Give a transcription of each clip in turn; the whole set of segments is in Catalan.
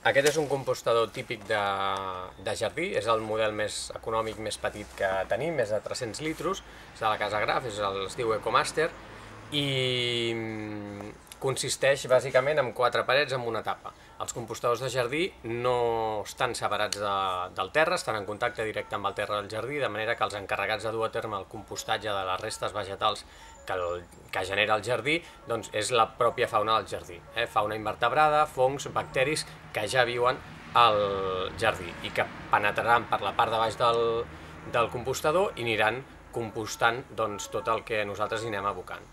Aquest és un compostador típic de jardí, és el model més econòmic, més petit que tenim, més de 300 litros, és de la Casa Graf, es diu EcoMaster, i consisteix bàsicament en 4 parets amb una tapa. Els compostadors de jardí no estan separats del terra, estan en contacte directe amb el terra del jardí, de manera que els encarregats de dur a terme el compostatge de les restes vegetals que genera el jardí doncs és la pròpia fauna del jardí, fauna invertebrada, fongs, bacteris que ja viuen al jardí i que penetraran per la part de baix del compostador i aniran compostant doncs, tot el que nosaltres hi anem abocant.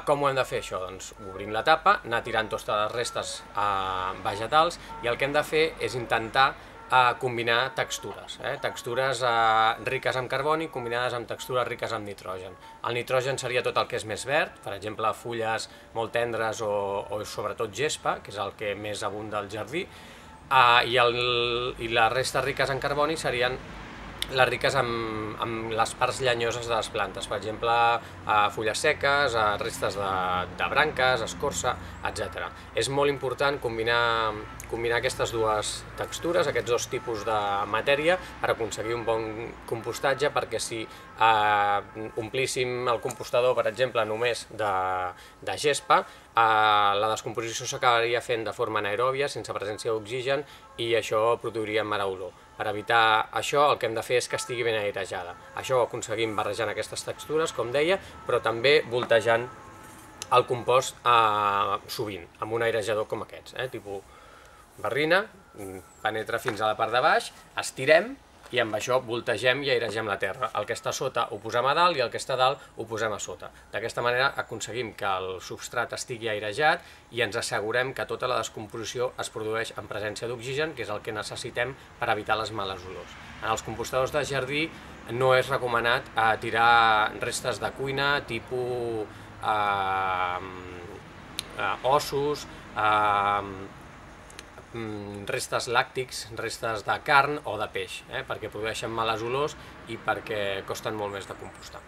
Com ho hem de fer això? Doncs obrint la tapa, anar tirant totes les restes vegetals i el que hem de fer és intentar combinar textures, textures riques en carboni combinades amb textures riques en nitrogen. El nitrogen seria tot el que és més verd, per exemple fulles molt tendres o sobretot gespa, que és el que més abunda al jardí, i les restes riques en carboni serien les riques amb les parts llenyoses de les plantes, per exemple fulles seques, restes de branques, escorça, etc. És molt important combinar aquestes dues textures, aquests dos tipus de matèria per aconseguir un bon compostatge, perquè si omplíssim el compostador, per exemple, només de gespa, la descomposició s'acabaria fent de forma anaeròbia, sense presència d'oxigen, i això produiria mala olor. Per evitar això, el que hem de fer és que estigui ben airejada. Això ho aconseguim barrejant aquestes textures, com deia, però també voltejant el compost sovint, amb un airejador com aquests, tipus barrina, penetra fins a la part de baix, estirem i amb això voltegem i airegem la terra. El que està a sota ho posem a dalt i el que està a dalt ho posem a sota. D'aquesta manera aconseguim que el substrat estigui airejat i ens assegurem que tota la descomposició es produeix en presència d'oxigen, que és el que necessitem per evitar les males olors. En els compostadors de jardí no és recomanat tirar restes de cuina, tipus ossos, restes làctics, restes de carn o de peix, perquè produeixen males olors i perquè costen molt més de compostar.